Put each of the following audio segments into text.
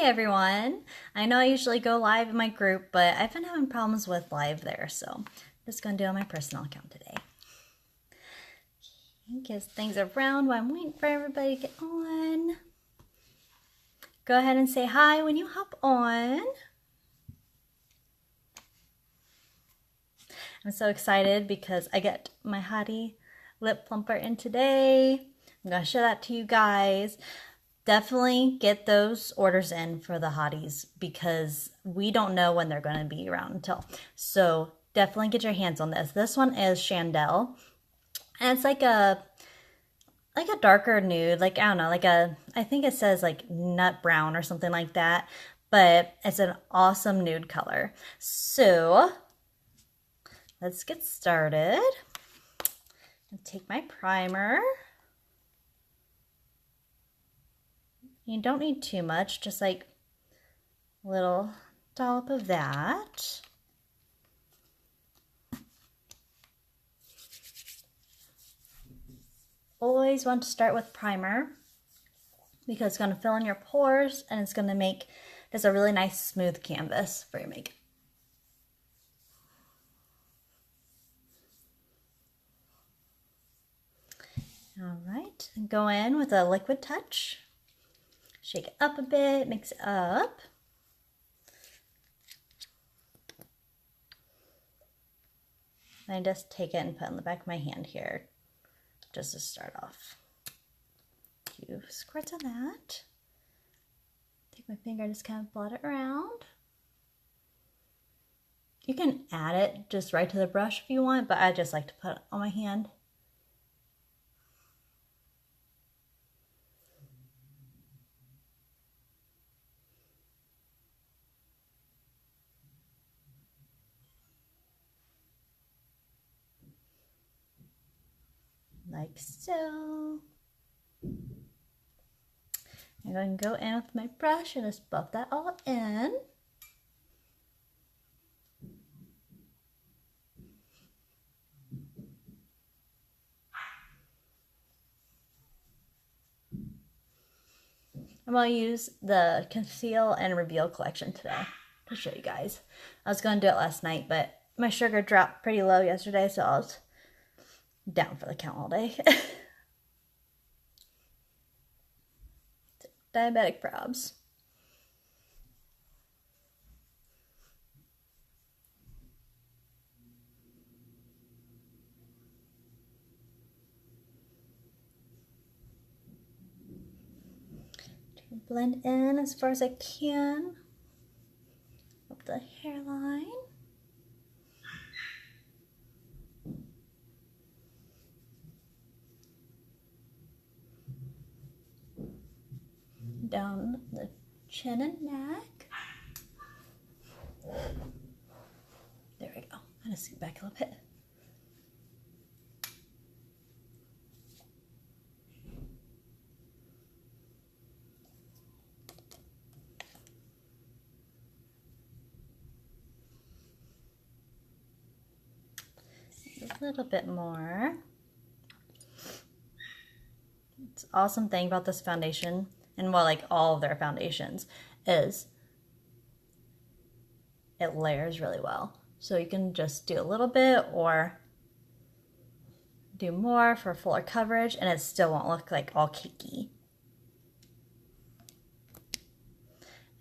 Hey everyone! I know I usually go live in my group, but I've been having problems with live there, so I'm just going to do it on my personal account today. Because things around while I'm waiting for everybody to get on. Go ahead and say hi when you hop on. I'm so excited because I get my Hottie lip plumper in today. I'm going to show that to you guys. Definitely get those orders in for the Hotties because we don't know when they're going to be around until. So definitely get your hands on this. This one is Chandelle. And it's like a darker nude, like I don't know, I think it says like nut brown or something like that, but it's an awesome nude color. So let's get started. I'll take my primer. You don't need too much, just like a little dollop of that. Always want to start with primer because it's going to fill in your pores and it's going to make this a really nice smooth canvas for your makeup. All right, and go in with a liquid touch. Shake it up a bit, mix it up. And I just take it and put it on the back of my hand here just to start off. A few squirts of that. Take my finger and just kind of blot it around. You can add it just right to the brush if you want, but I just like to put it on my hand. Like so. I'm going to go in with my brush and just buff that all in. I'm going to use the Conceal and Reveal collection today to show you guys. I was going to do it last night, but my sugar dropped pretty low yesterday, so I was down for the count all day. Diabetic probs. Blend in as far as I can up the hairline. Down the chin and neck. There we go. I'm gonna scoot back a little bit. A little bit more. It's an awesome thing about this foundation, and well, like all of their foundations, is it layers really well. So you can just do a little bit or do more for fuller coverage, and it still won't look like all cakey.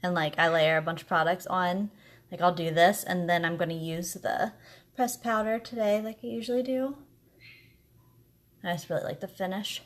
And like I layer a bunch of products on, like I'll do this, and then I'm going to use the pressed powder today like I usually do. I just really like the finish.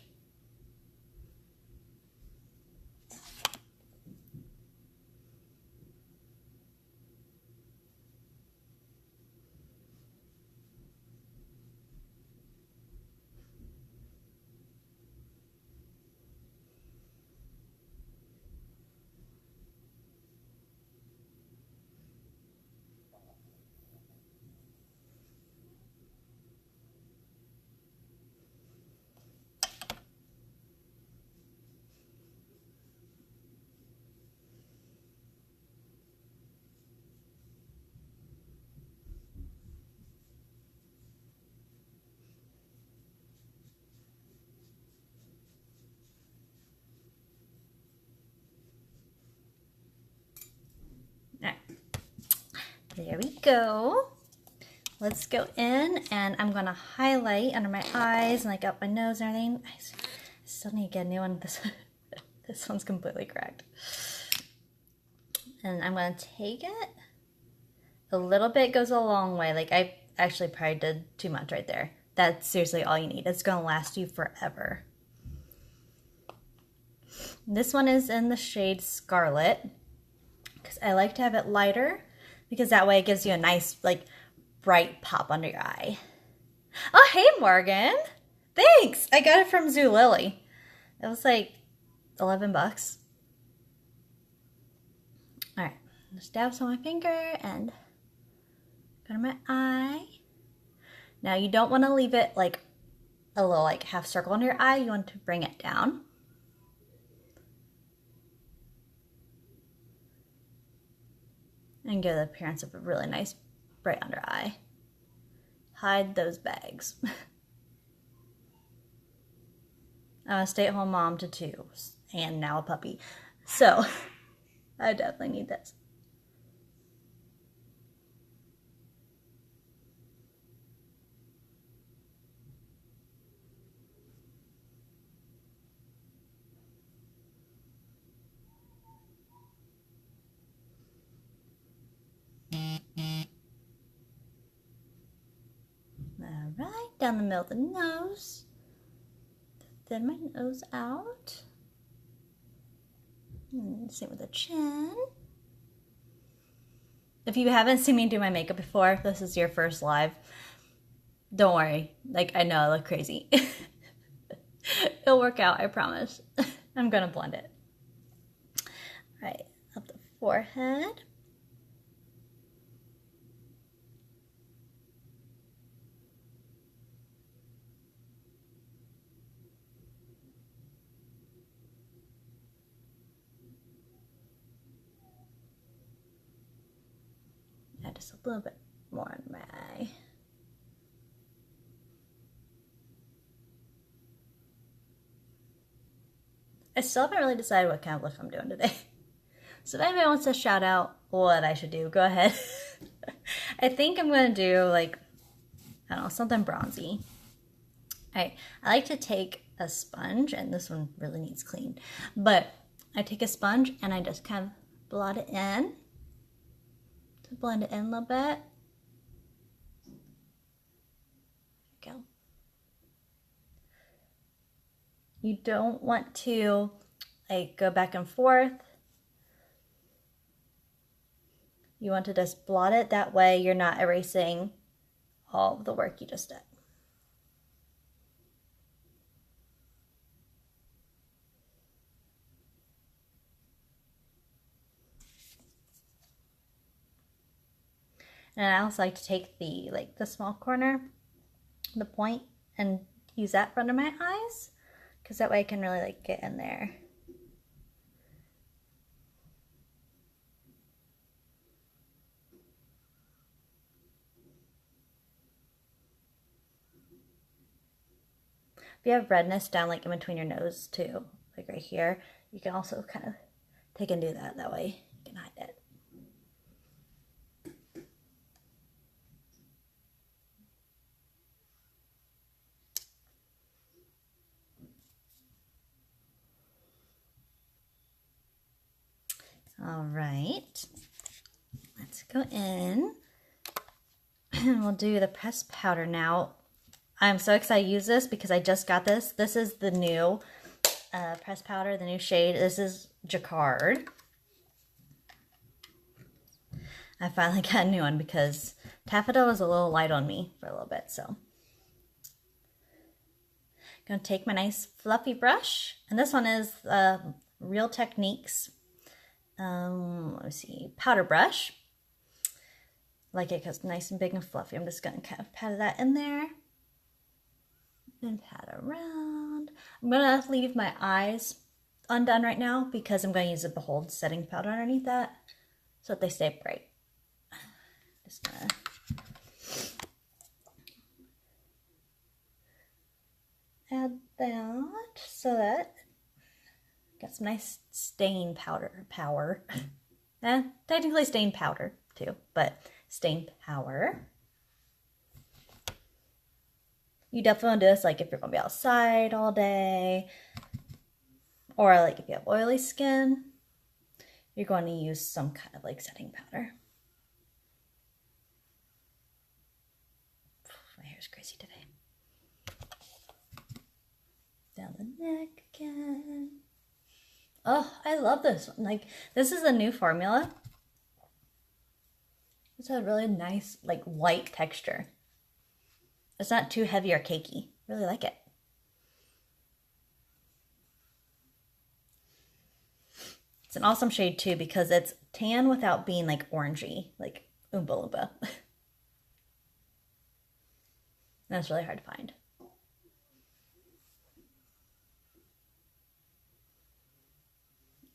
There we go. Let's go in, and I'm gonna highlight under my eyes and like up my nose and everything. I still need to get a new one. This one's completely cracked. And I'm gonna take it. A little bit goes a long way. Like I actually probably did too much right there. That's seriously all you need. It's gonna last you forever. This one is in the shade Scarlet because I like to have it lighter because that way it gives you a nice like bright pop under your eye. Oh, hey Morgan. Thanks. I got it from Zulily. It was like 11 bucks. All right, just dab on my finger and go to my eye. Now you don't want to leave it like a little like half circle under your eye. You want to bring it down. And give the appearance of a really nice bright under eye. Hide those bags. I'm a stay-at-home mom to 2 and now a puppy. So I definitely need this. All right, down the middle of the nose. Thin my nose out. Same with the chin. If you haven't seen me do my makeup before, this is your first live. Don't worry. Like, I know I look crazy. It'll work out, I promise. I'm gonna blend it. All right, up the forehead. Add just a little bit more on my eye. I still haven't really decided what kind of look I'm doing today. So if anybody wants to shout out what I should do, go ahead. I think I'm going to do like, I don't know, something bronzy. All right, I like to take a sponge, and this one really needs clean, but I take a sponge and I just kind of blot it in. To blend it in a little bit. There we go. You don't want to like go back and forth. You want to just blot it. That way you're not erasing all of the work you just did. And I also like to take the small corner, the point, and use that for under my eyes, because that way I can really like get in there. If you have redness down like in between your nose too, like right here, you can also kind of take and do that. That way you can hide it. All right, let's go in and we'll do the pressed powder now. I'm so excited to use this because I just got this. This is the new pressed powder, the new shade. This is Jacquard. I finally got a new one because taffeta was a little light on me for a little bit, so. I'm gonna take my nice fluffy brush, and this one is Real Techniques. Let me see, powder brush. Like it because it's nice and big and fluffy. I'm just gonna kind of pat that in there. And pat around. I'm gonna leave my eyes undone right now because I'm gonna use a Behold setting powder underneath that so that they stay bright. Just gonna add that so that got some nice stain power. Technically stain powder too, but staying power. You definitely want to do this like if you're going to be outside all day, or like if you have oily skin, you're going to use some kind of like setting powder. My hair's crazy today. Down the neck again. Oh, I love this one. Like, this is a new formula. It's a really nice, like, light texture. It's not too heavy or cakey. Really like it. It's an awesome shade too because it's tan without being like orangey, like Oompa Loompa. That's really hard to find.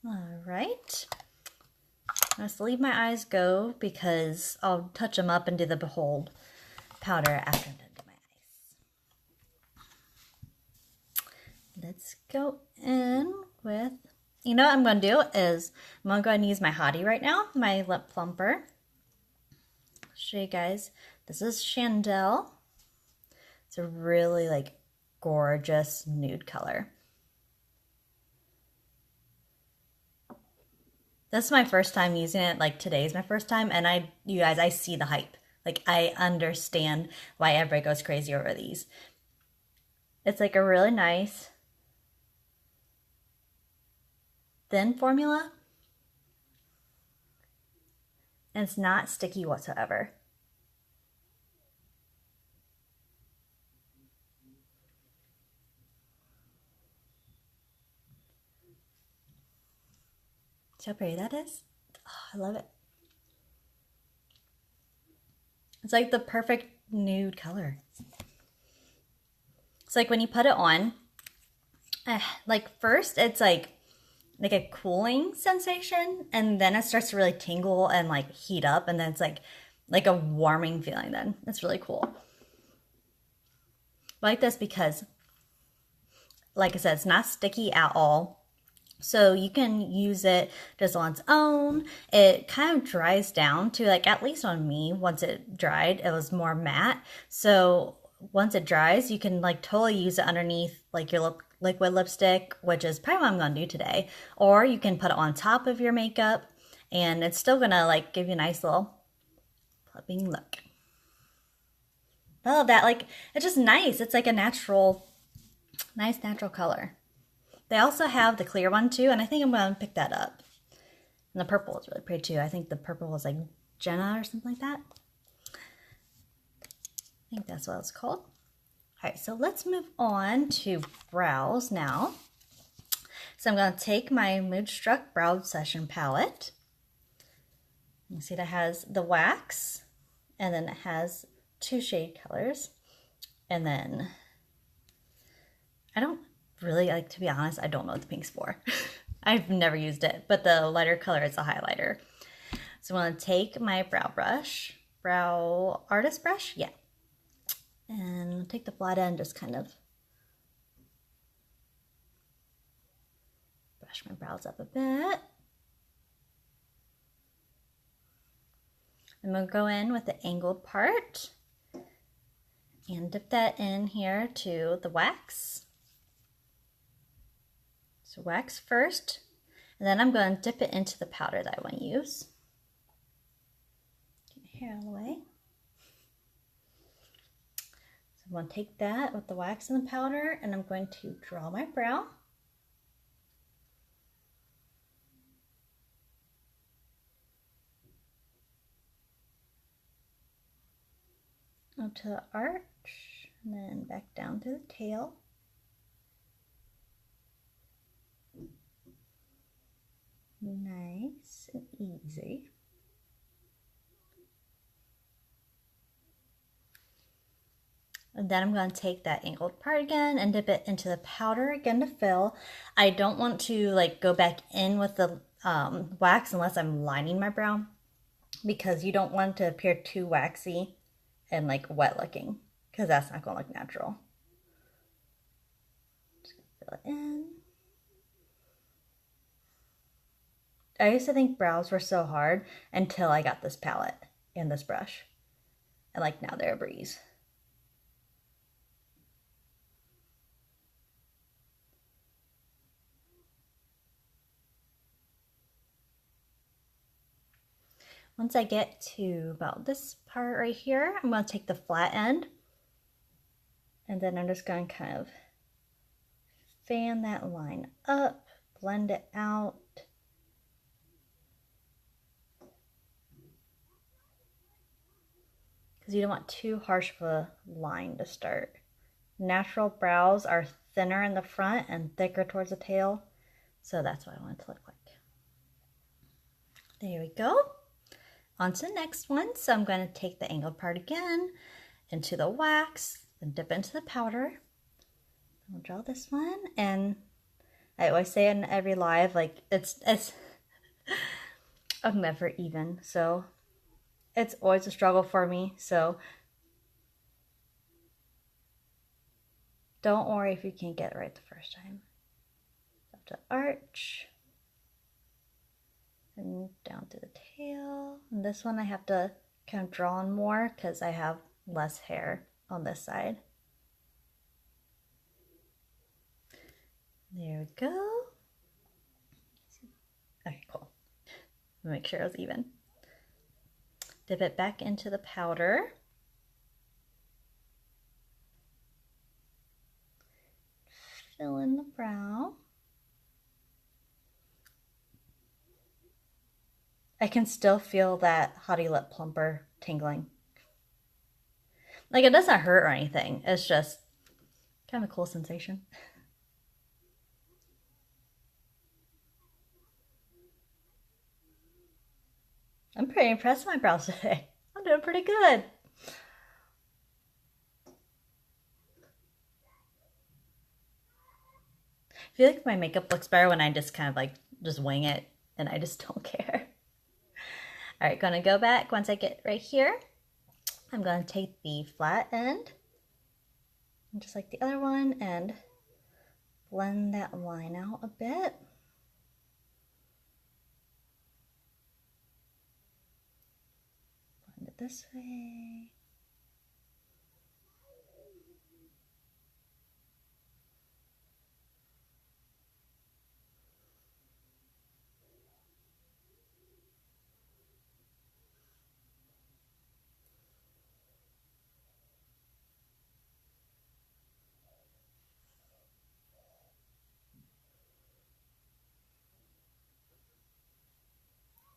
All right. I just leave my eyes go because I'll touch them up and do the Behold powder after I'm done with my eyes. Let's go in with, you know what I'm going to do is I'm going to go ahead and use my Hottie right now, my lip plumper. I'll show you guys. This is Chandelle. It's a really like gorgeous nude color. This is my first time using it, like today's my first time, and you guys, I see the hype. Like, I understand why everybody goes crazy over these. It's like a really nice thin formula, and it's not sticky whatsoever. See how pretty that is? Oh, I love it. It's like the perfect nude color. It's like when you put it on, like first it's like a cooling sensation, and then it starts to really tingle and like heat up, and then it's like a warming feeling then. It's really cool. I like this because, like I said, it's not sticky at all. So you can use it just on its own. It kind of dries down to, like, at least on me, once it dried, it was more matte. So once it dries, you can like totally use it underneath like your liquid lipstick, which is probably what I'm going to do today. Or you can put it on top of your makeup, and it's still going to like give you a nice little plumping look. I love that. Like, it's just nice. It's like a nice natural color. They also have the clear one too, and I think I'm going to pick that up. And the purple is really pretty too. I think the purple is like Jenna or something like that. I think that's what it's called. All right, so let's move on to brows now. So I'm going to take my Moodstruck Brow Obsession palette. You see that has the wax, and then it has 2 shade colors. And then, I don't really, like, to be honest, I don't know what the pink's for. I've never used it, but the lighter color is a highlighter. So I'm going to take my brow artist brush, yeah. And take the flat end, just kind of brush my brows up a bit. I'm going to go in with the angled part and dip that in here to the wax. So wax first, and then I'm going to dip it into the powder that I want to use. Get my hair out of the way. So I'm going to take that with the wax and the powder, and I'm going to draw my brow. Up to the arch, and then back down to the tail. Nice and easy. And then I'm going to take that angled part again and dip it into the powder again to fill. I don't want to like go back in with the wax unless I'm lining my brow, because you don't want it to appear too waxy and like wet looking, because that's not going to look natural. Just fill it in. I used to think brows were so hard until I got this palette, and this brush. And like now they're a breeze. Once I get to about this part right here, I'm going to take the flat end and then I'm just going to kind of fan that line up, blend it out. Because you don't want too harsh of a line to start. Natural brows are thinner in the front and thicker towards the tail, so that's what I want it to look like. There we go. On to the next one. So I'm going to take the angled part again into the wax, then dip into the powder. I'll draw this one, and I always say in every live, like it's I'm never even, so it's always a struggle for me. So don't worry if you can't get it right the first time. Up to arch. And down to the tail. And this one I have to kind of draw on more because I have less hair on this side. There we go. Okay, cool. Make sure it was even. Dip it back into the powder. Fill in the brow. I can still feel that Hottie Lip Plumper tingling. Like, it doesn't hurt or anything. It's just kind of a cool sensation. I'm pretty impressed with my brows today. I'm doing pretty good. I feel like my makeup looks better when I just kind of like just wing it and I just don't care. All right, gonna go back once I get right here. I'm gonna take the flat end, just like the other one, and blend that line out a bit. Blend it this way.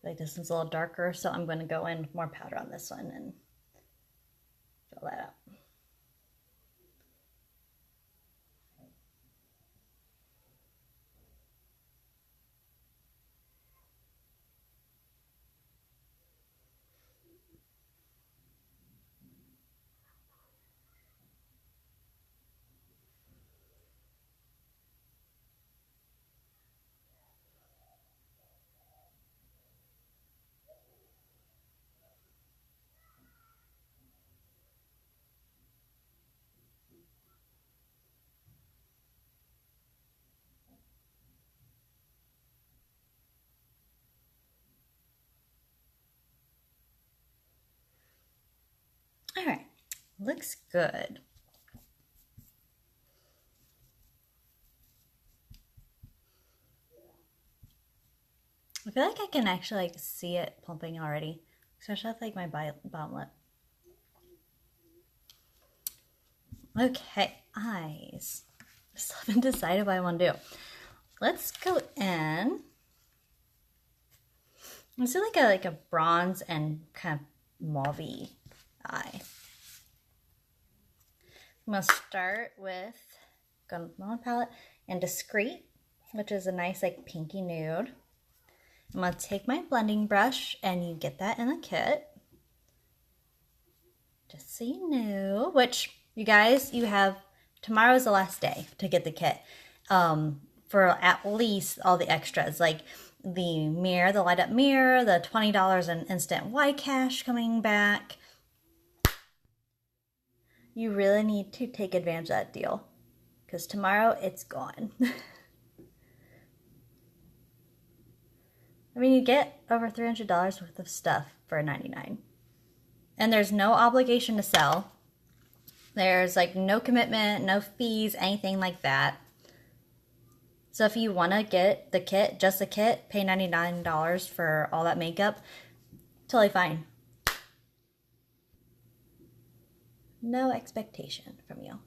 Like this one's a little darker, so I'm going to go in with more powder on this one and fill that up. All right, looks good. I feel like I can actually like see it plumping already, especially with like my bottom lip. Okay, eyes. I still haven't decided what I want to do. Let's go in. Let's do like a bronze and kind of mauve-y eye. I'm gonna start with my palette and Discreet, which is a nice like pinky nude. I'm gonna take my blending brush, and you get that in the kit. Just so you know, which you guys, you have, tomorrow's the last day to get the kit. For at least all the extras, like the mirror, the light up mirror, the $20 in instant Y cash coming back. You really need to take advantage of that deal because tomorrow it's gone. I mean, you get over $300 worth of stuff for $99. And there's no obligation to sell. There's like no commitment, no fees, anything like that. So if you want to get the kit, just the kit, pay $99 for all that makeup, totally fine. No expectation from you.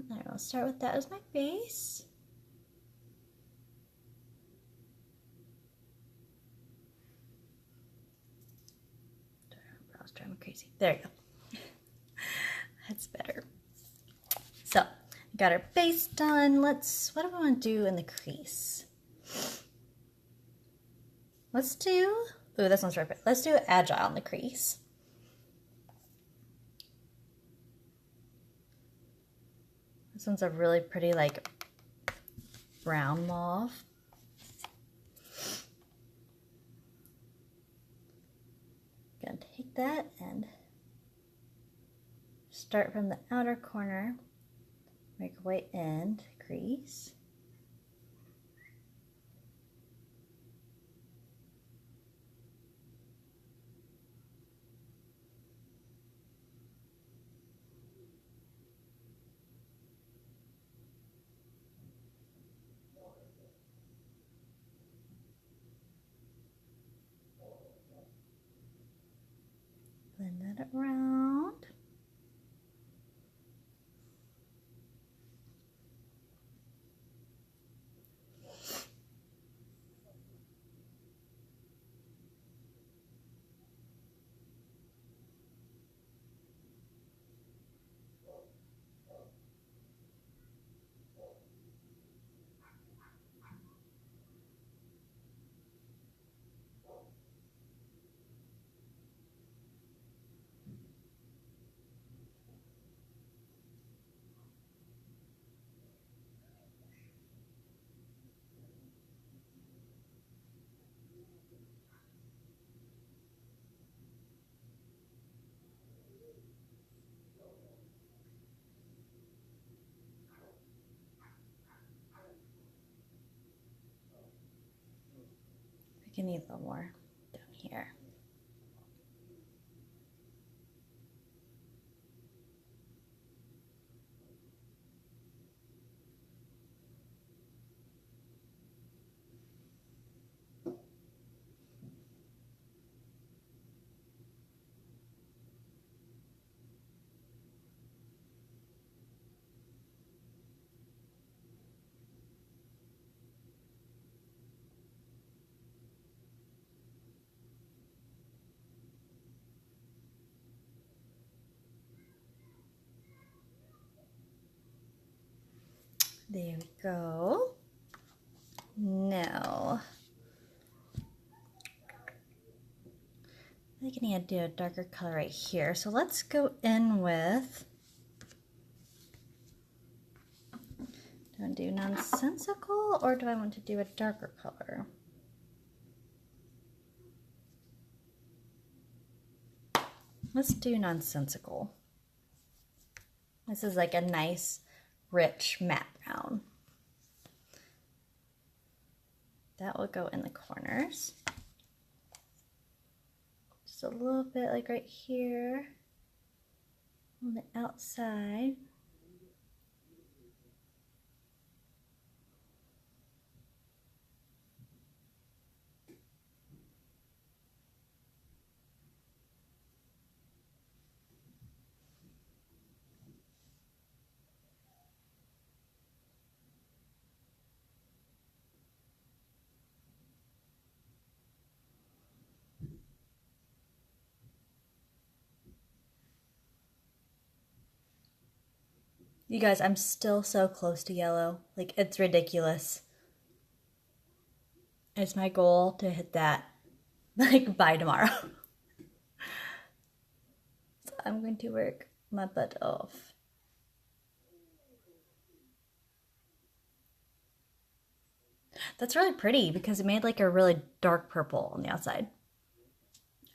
Alright, I'll start with that as my base. Brows drive me crazy. There you go. That's better. So, got our base done. What do we want to do in the crease? Let's do, ooh, this one's perfect. Let's do Agile in the crease. This one's a really pretty, like, brown mauve. Gonna take that and start from the outer corner, make a way in, crease. Blend that around. I can need a little more down here. There we go. Now, I think I need to do a darker color right here. So let's go in with, do I do nonsensical or do I want to do a darker color? Let's do nonsensical. This is like a nice, rich matte brown. That will go in the corners. Just a little bit like right here on the outside. You guys, I'm still so close to yellow. Like, it's ridiculous. It's my goal to hit that, like, by tomorrow. So I'm going to work my butt off. That's really pretty because it made like a really dark purple on the outside.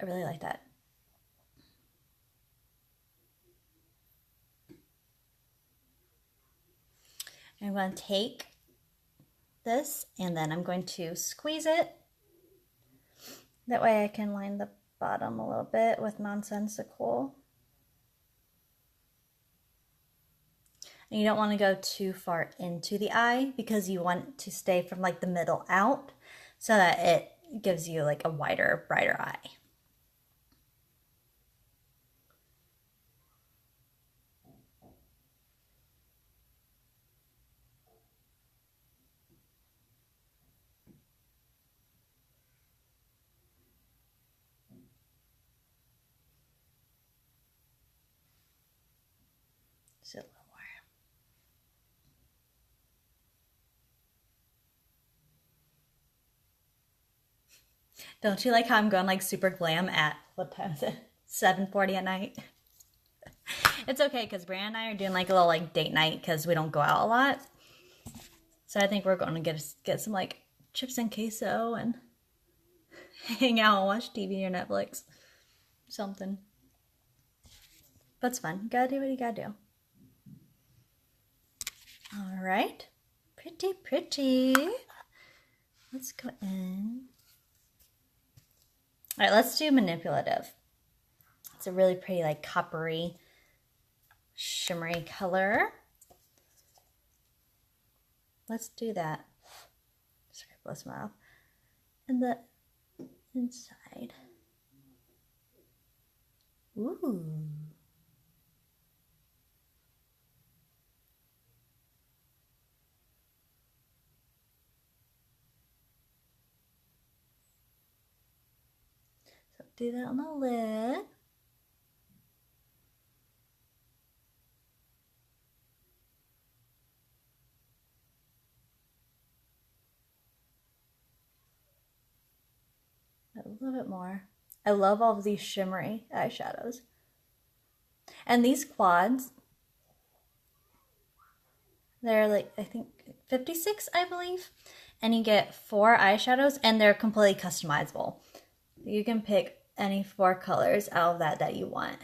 I really like that. I'm going to take this and then I'm going to squeeze it. That way I can line the bottom a little bit with nonsensical. And you don't want to go too far into the eye because you want it to stay from like the middle out so that it gives you like a wider, brighter eye. Just a little more. Don't you like how I'm going like super glam at, what time is it? 7:40 at night. It's okay because Brian and I are doing like a little like date night because we don't go out a lot. So I think we're going to get some like chips and queso and hang out and watch TV or Netflix. Something. But it's fun. You gotta do what you gotta do. All right. Pretty, pretty. Let's go in. All right, let's do manipulative. It's a really pretty like coppery, shimmery color. Let's do that. Sorry, bless my mouth. And the inside. Ooh. So do that on the lid. A little bit more. I love all of these shimmery eyeshadows. And these quads, they're like, I think 56, I believe. And you get 4 eyeshadows and they're completely customizable. You can pick any 4 colors out of that you want.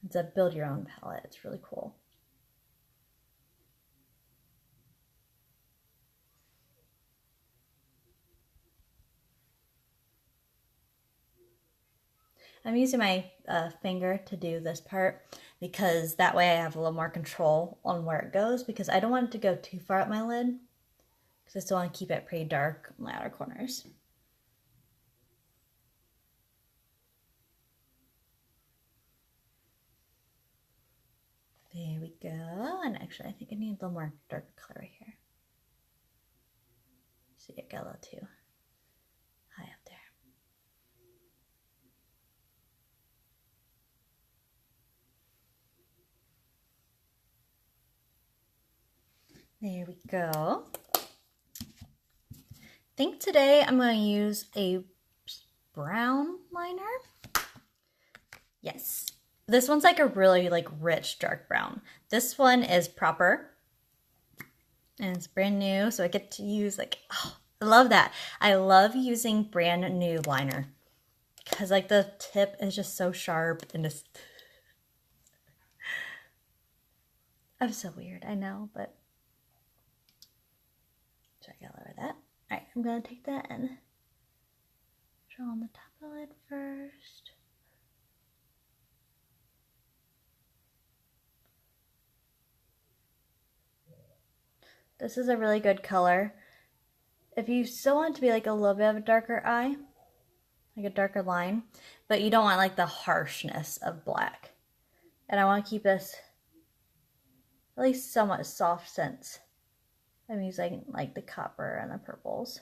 It's a build your own palette. It's really cool. I'm using my finger to do this part because that way I have a little more control on where it goes because I don't want it to go too far up my lid because I still want to keep it pretty dark on the outer corners. There we go. And actually, I think I need a little more darker color right here. See, it got a little too high up there. There we go. I think today I'm going to use a brown liner. Yes. This one's like a really like rich dark brown. This one is Proper. And it's brand new, so I get to use like, oh, I love that. I love using brand new liner because like the tip is just so sharp and just, I'm so weird, I know, but so I gotta lower that. All right, I'm gonna take that and draw on the top of the lid first. This is a really good color. If you still want it to be like a little bit of a darker eye, like a darker line, but you don't want like the harshness of black. And I want to keep this at least somewhat soft since I'm using like the copper and the purples.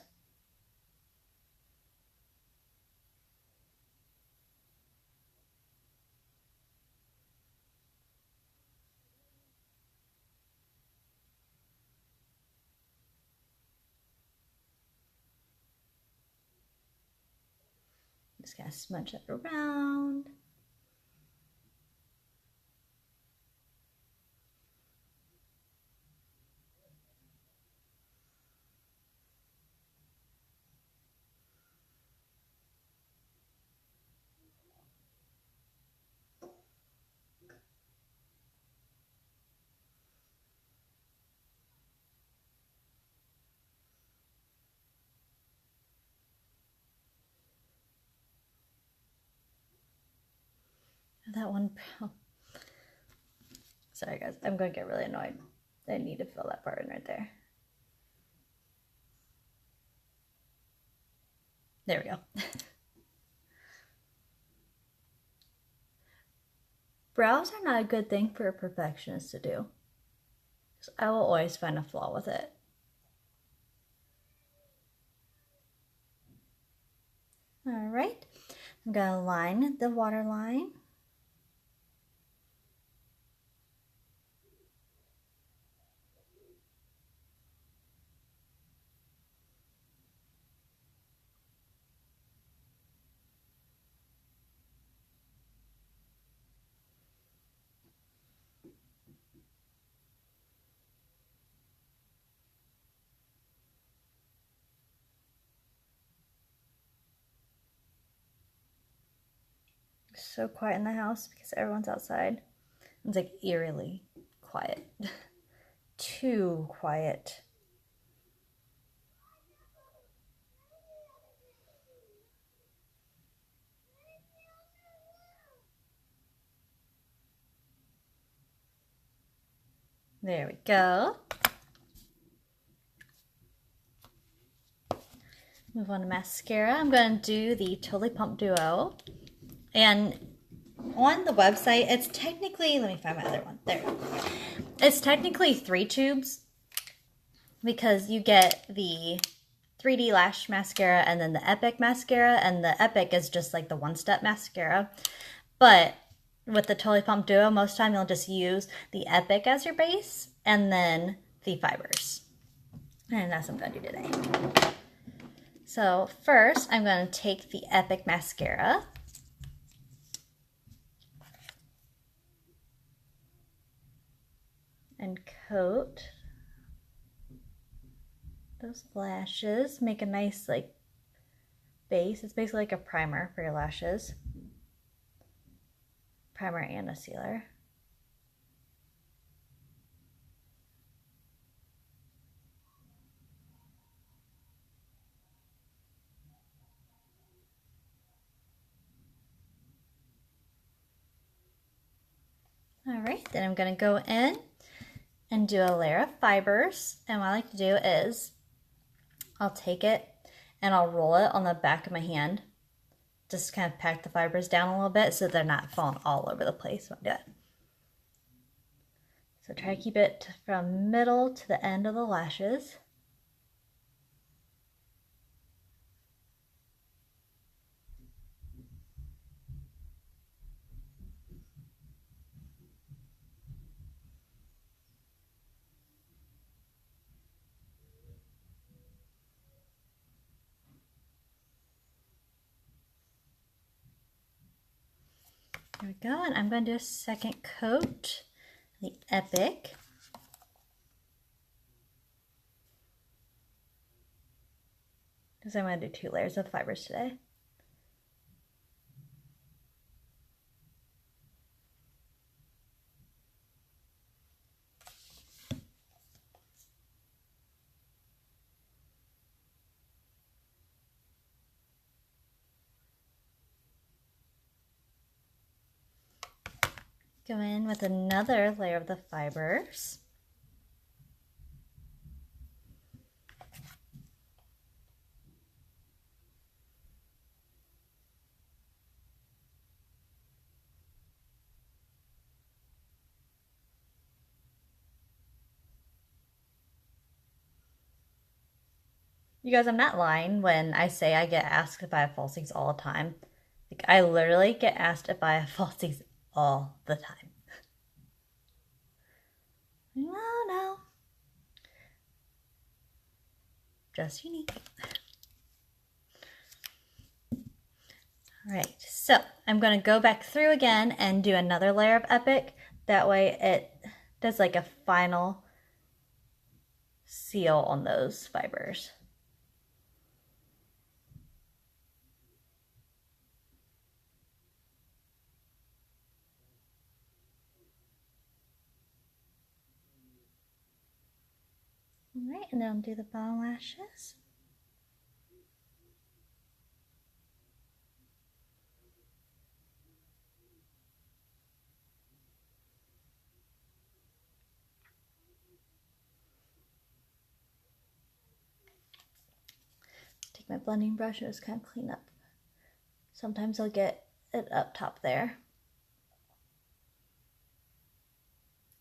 Just gonna smudge it around. That one. Sorry guys, I'm going to get really annoyed. I need to fill that part in right there. There we go. Brows are not a good thing for a perfectionist to do. So I will always find a flaw with it. All right, I'm going to line the waterline. So quiet in the house because everyone's outside. It's like eerily quiet. Too quiet. There we go. Move on to mascara. I'm going to do the Totally Pump Duo. And on the website, it's technically, let me find my other one. There. It's technically 3 tubes because you get the 3D Lash Mascara and then the Epic Mascara. And the Epic is just like the one-step mascara. But with the Totally Pump Duo, most time you'll just use the Epic as your base and then the fibers. And that's what I'm going to do today. So first, I'm going to take the Epic Mascara and coat those lashes. Make a nice like base. It's basically like a primer for your lashes. Primer and a sealer. All right, then I'm going to go in and do a layer of fibers. And what I like to do is I'll take it and I'll roll it on the back of my hand. Just kind of pack the fibers down a little bit so they're not falling all over the place when I do it. So try to keep it from middle to the end of the lashes. There we go, and I'm going to do a second coat, the Epic. Because I'm going to do 2 layers of fibers today. Go in with another layer of the fibers. You guys, I'm not lying when I say I get asked if I have falsies all the time. Like, I literally get asked if I have falsies all the time. No. Just Younique. All right, so I'm going to go back through again and do another layer of Epic. That way it does like a final seal on those fibers. All right, and then I'll do the bottom lashes. my blending brush and just kind of clean up. Sometimes I'll get it up top there.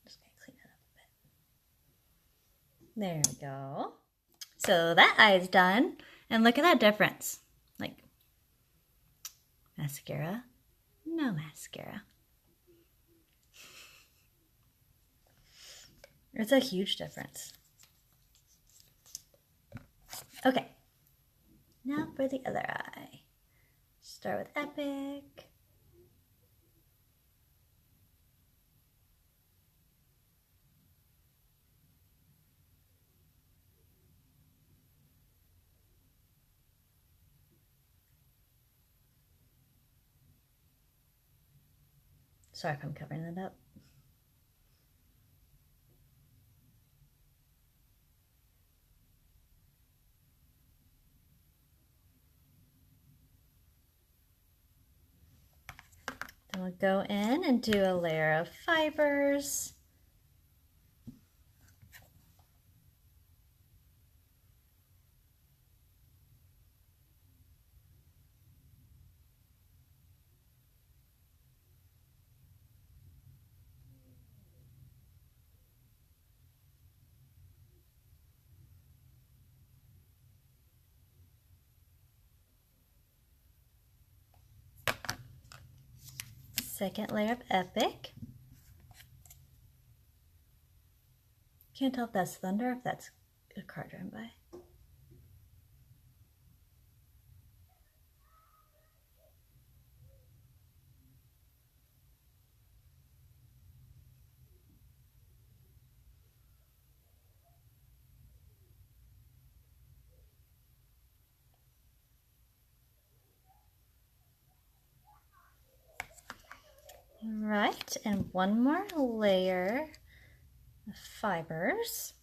Just gonna clean it up a bit. There we go. So that eye is done. And look at that difference. Like, mascara, no mascara. It's a huge difference. Okay, now for the other eye. Start with Epic. Sorry if I'm covering that up. Then we'll go in and do a layer of fibers. Second layer of Epic. Can't tell if that's thunder or if that's a car driving by. Right, and one more layer of fibers.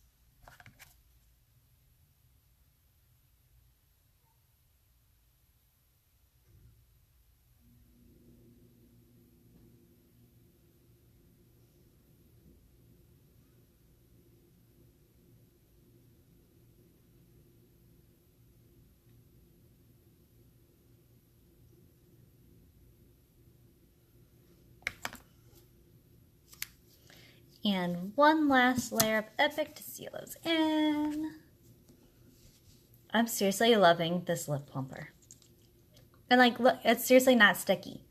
And one last layer of Epic to seal those in. I'm seriously loving this lip plumper. And like, look, it's seriously not sticky.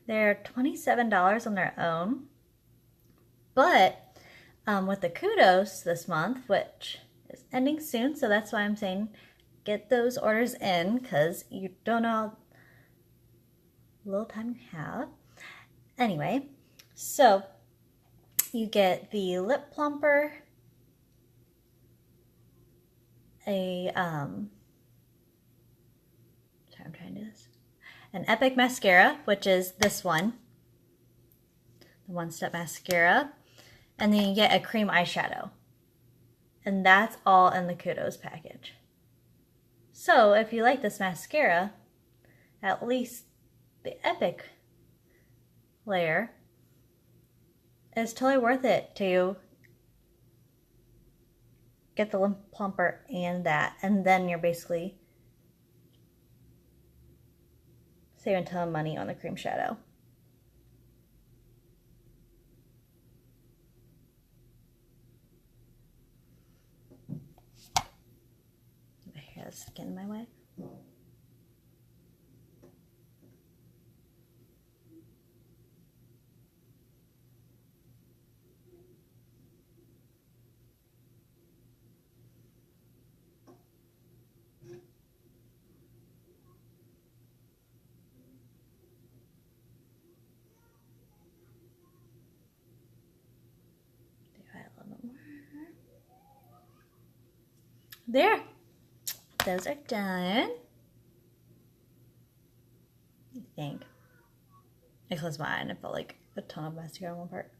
They're $27 on their own. But with the kudos this month, which is ending soon, so that's why I'm saying get those orders in, because you don't know how little time you have. Anyway, so you get the lip plumper, sorry, I'm trying to do this, an Epic mascara, which is this one, the One Step mascara, and then you get a cream eyeshadow, and that's all in the kudos package. So if you like this mascara, at least the Epic layer is totally worth it to get the lip plumper and that, and then you're basically saving a ton of money on the cream shadow. My hair has skin in my way. There, those are done. I think. I closed my eye and it felt like a ton of mascara on one part.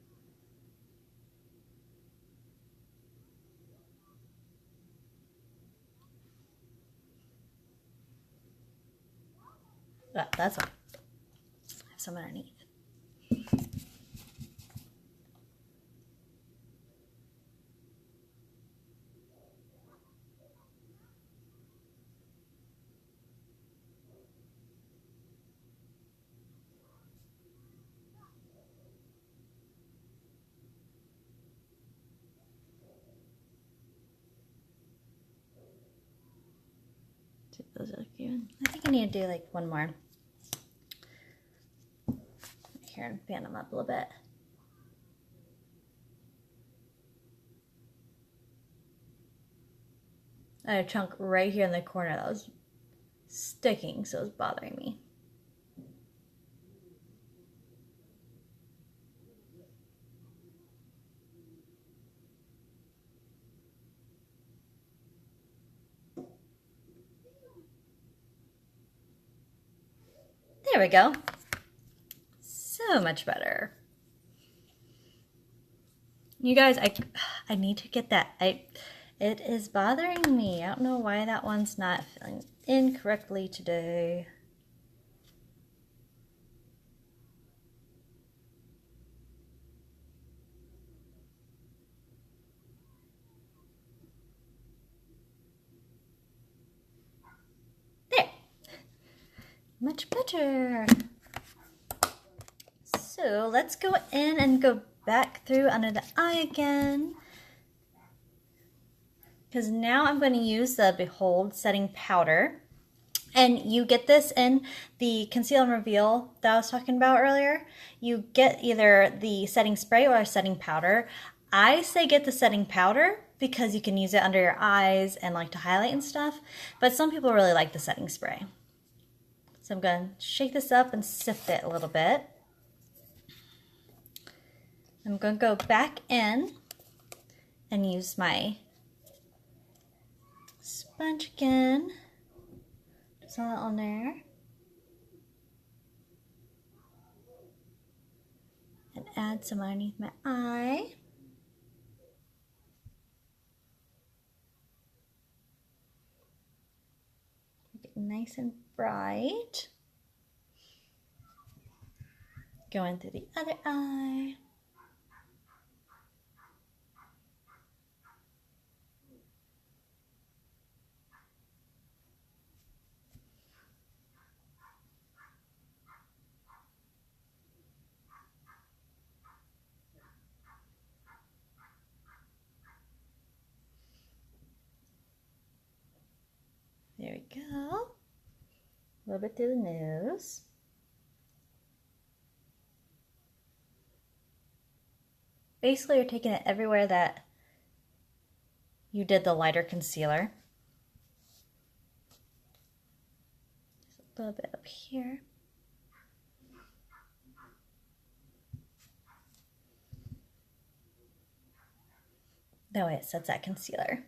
Oh, that's one. I have some underneath. See if those look even. I think I need to do like one more. Here and fan them up a little bit. I had a chunk right here in the corner that was sticking, so it was bothering me. There we go. So much better. You guys, I need to get that. It is bothering me. I don't know why that one's not filling in correctly today. There. Much better. So let's go in and go back through under the eye again. Because now I'm going to use the Behold Setting Powder. And you get this in the Conceal and Reveal that I was talking about earlier. You get either the setting spray or a setting powder. I say get the setting powder because you can use it under your eyes and like to highlight and stuff. But some people really like the setting spray. So I'm going to shake this up and sift it a little bit. I'm going to go back in and use my sponge again. Just all that on there. And add some underneath my eye. Make it nice and bright. Going through the other eye. There we go. A little bit through the nose. Basically, you're taking it everywhere that you did the lighter concealer. Just a little bit up here. That way it sets that concealer.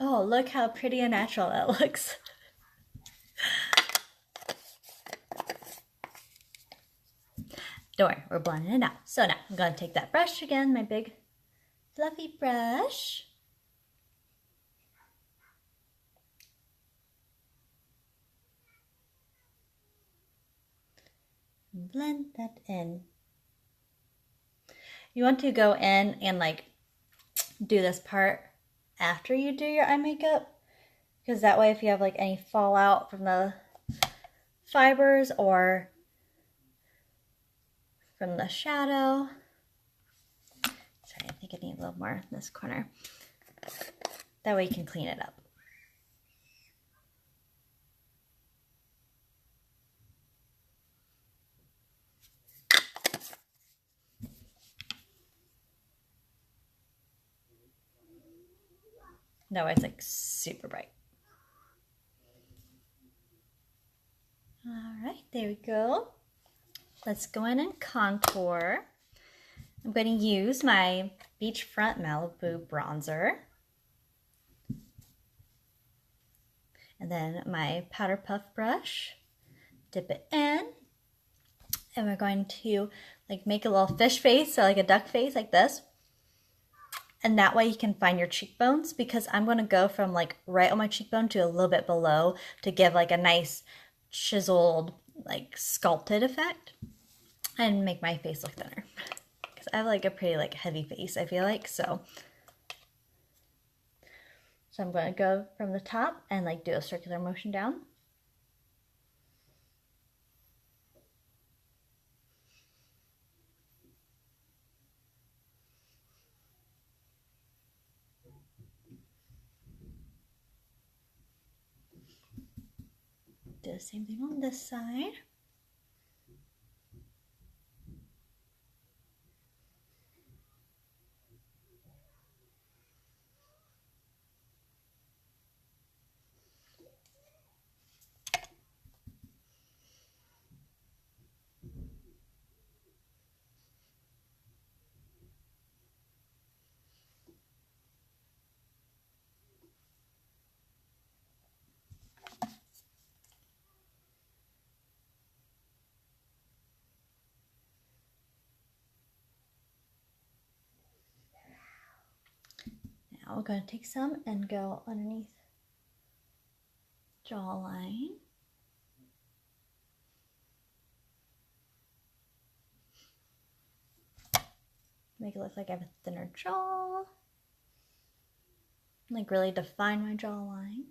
Oh, look how pretty and natural that looks. Don't worry, we're blending it out. So now I'm going to take that brush again, my big fluffy brush. And blend that in. You want to go in and like do this part after you do your eye makeup, because that way if you have like any fallout from the fibers or from the shadow. Sorry, I think I need a little more in this corner. That way you can clean it up. That way it's like super bright. All right, there we go. Let's go in and contour. I'm going to use my Beachfront Malibu bronzer. And then my powder puff brush. Dip it in. And we're going to like make a little fish face, so like a duck face like this. And that way you can find your cheekbones, because I'm going to go from like right on my cheekbone to a little bit below to give like a nice chiseled, like sculpted effect and make my face look thinner. Because I have like a pretty like heavy face, I feel like, so I'm going to go from the top and like do a circular motion down. the same thing on this side. Now we're going to take some and go underneath jawline. Make it look like I have a thinner jaw. Like really define my jawline.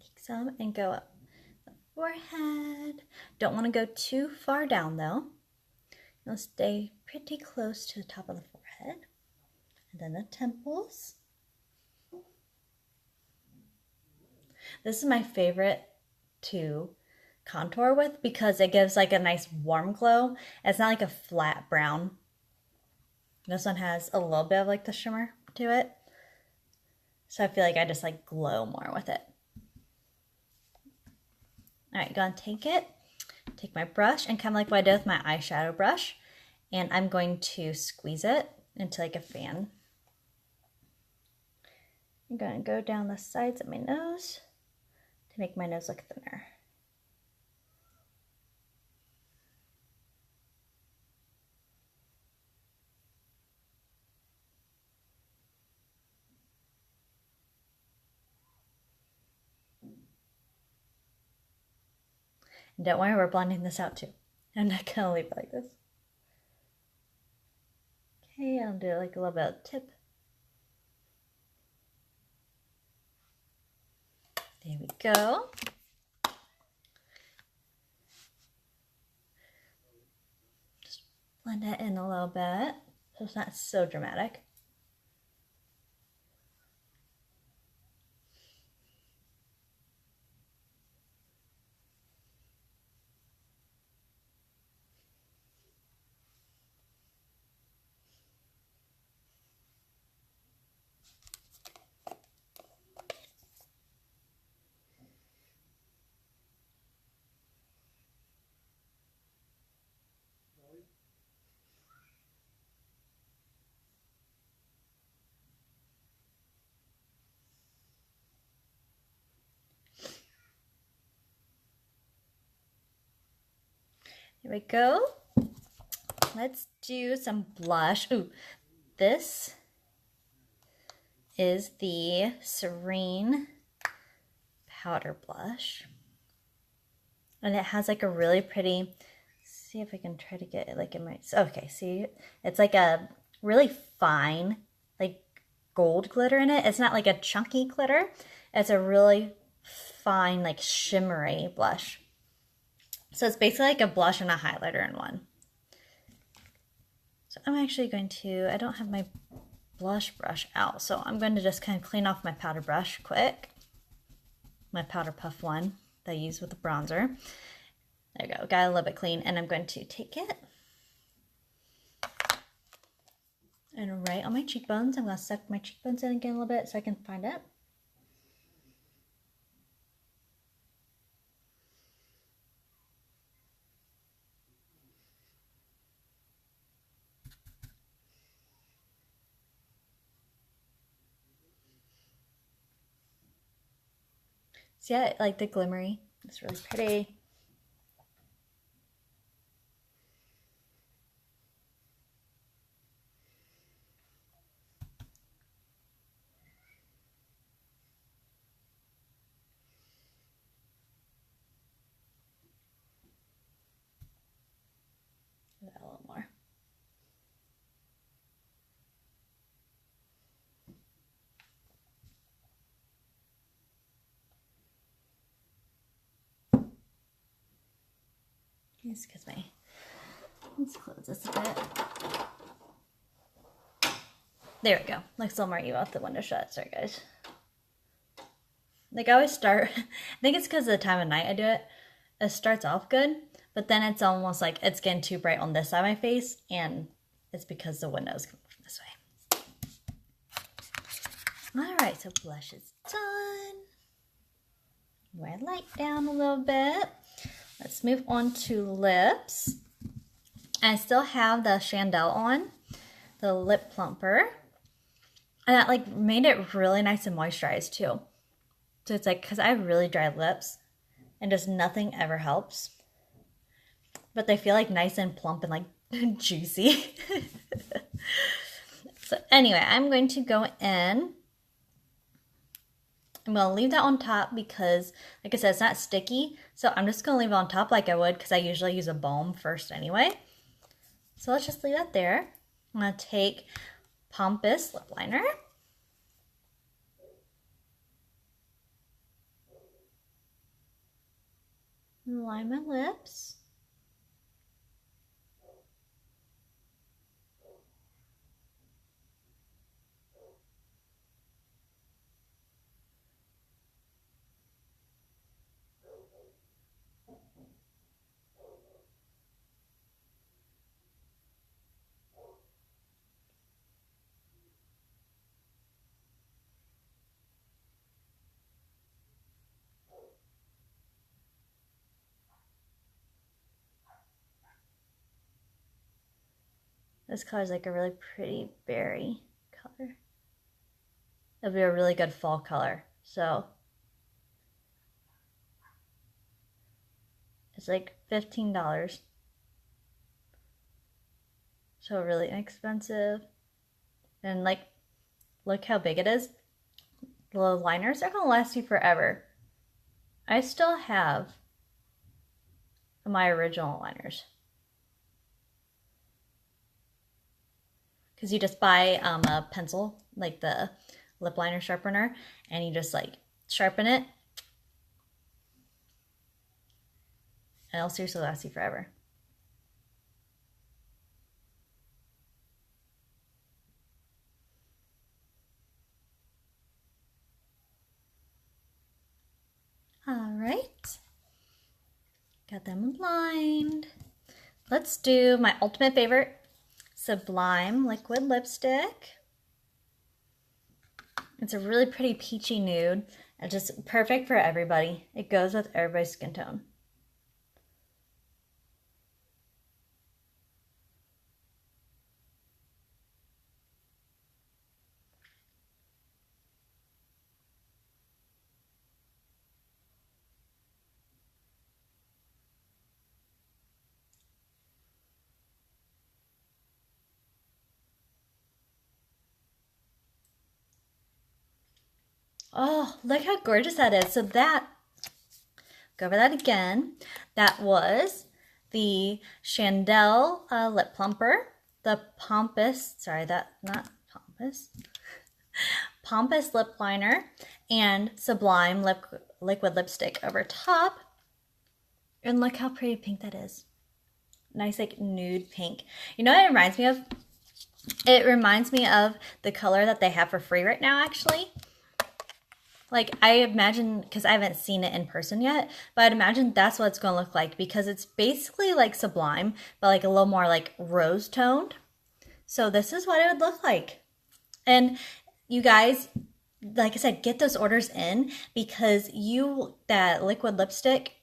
Take some and go up the forehead. Don't want to go too far down though. You'll stay pretty close to the top of the forehead. And then the temples. This is my favorite to contour with because it gives like a nice warm glow. It's not like a flat brown. This one has a little bit of like the shimmer to it. So I feel like I just like glow more with it. All right, gonna take my brush and kind of like what I did with my eyeshadow brush. And I'm going to squeeze it into like a fan. I'm gonna go down the sides of my nose to make my nose look thinner. And don't worry, we're blending this out too. I'm not gonna leave it like this. Okay, I'll do like a little bit of tip. There we go. Just blend it in a little bit so it's not so dramatic. Here we go. Let's do some blush. Ooh, this is the Serene powder blush. And it has like a really pretty, see if I can try to get it like in my, okay, see, it's like a really fine, like gold glitter in it. It's not like a chunky glitter. It's a really fine, like shimmery blush. So it's basically like a blush and a highlighter in one. So I'm actually going to, I don't have my blush brush out, so I'm going to just kind of clean off my powder brush quick. My powder puff one that I use with the bronzer. There we go, got it a little bit clean, and I'm going to take it and right on my cheekbones. I'm going to suck my cheekbones in again a little bit so I can find it. See, I like the glimmery. It's really pretty. A little more. Just because let's close this a bit. There we go. Looks a little more evil with the window shut. Sorry, guys. Like I always start, I think it's because of the time of night I do it. It starts off good, but then it's almost like it's getting too bright on this side of my face, and it's because the window is coming from this way. All right, so blush is done. Red light down a little bit. Let's move on to lips. I still have the Chandelle on, the lip plumper. And that like made it really nice and moisturized too. So it's like, because I have really dry lips and just nothing ever helps. But they feel like nice and plump and like juicy. So anyway, I'm going to go in. I'm going to leave that on top because, like I said, it's not sticky. So I'm just going to leave it on top like I would because I usually use a balm first anyway. So let's just leave that there. I'm going to take Pompous lip liner. Line my lips. This color is like a really pretty berry color. It'll be a really good fall color. So it's like $15. So really inexpensive. And like, look how big it is. The liners are gonna last you forever. I still have my original liners. Because you just buy a pencil, like the lip liner sharpener, and you just like sharpen it. And it'll seriously last you forever. All right. Got them lined. Let's do my ultimate favorite, Sublime liquid lipstick. It's a really pretty peachy nude and just perfect for everybody. It goes with everybody's skin tone. Oh, look how gorgeous that is. So that, go over that again. That was the Chandelle lip plumper, the Pompous, sorry, that, not Pompous, Pompous lip liner, and Sublime liquid lipstick over top. And look how pretty pink that is. Nice like nude pink. You know what it reminds me of? It reminds me of the color that they have for free right now, actually. Like, I imagine, because I haven't seen it in person yet, but I'd imagine that's what it's going to look like because it's basically like Sublime, but like a little more like rose toned. So this is what it would look like. And you guys, like I said, get those orders in because that liquid lipstick,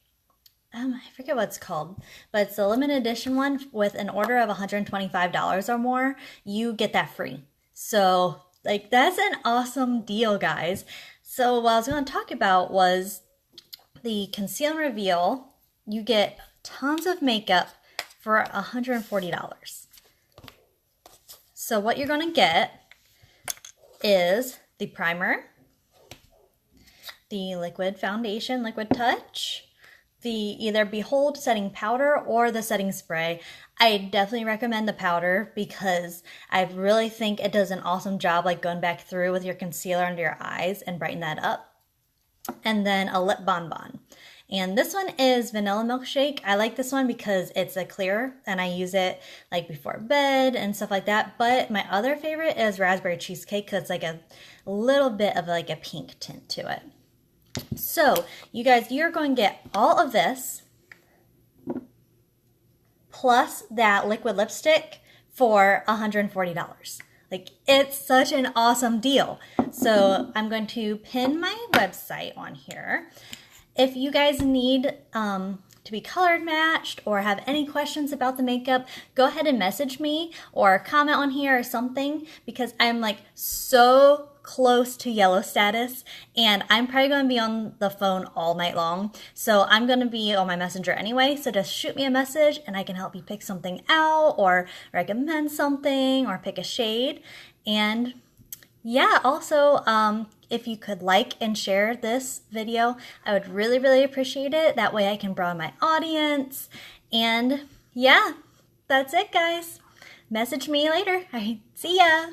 I forget what it's called, but it's the limited edition one with an order of $125 or more, you get that free. So like, that's an awesome deal, guys. So what I was going to talk about was the Conceal and Reveal. You get tons of makeup for $140. So what you're going to get is the primer, the liquid foundation, Liquid Touch, the either Behold setting powder or the setting spray. I definitely recommend the powder because I really think it does an awesome job like going back through with your concealer under your eyes and brighten that up. And then a lip bonbon. And this one is Vanilla Milkshake. I like this one because it's a clear and I use it like before bed and stuff like that. But my other favorite is Raspberry Cheesecake because it's like a little bit of like a pink tint to it. So you guys, you're going to get all of this plus that liquid lipstick for $140. Like, it's such an awesome deal. So I'm going to pin my website on here. If you guys need to be colored matched or have any questions about the makeup, go ahead and message me or comment on here or something, because I'm like so close to yellow status and I'm probably going to be on the phone all night long. So I'm going to be on my messenger anyway. So just shoot me a message and I can help you pick something out or recommend something or pick a shade. And yeah, also, if you could like and share this video, I would really, really appreciate it. That way I can broaden my audience. And yeah, that's it, guys. Message me later. All right, see ya.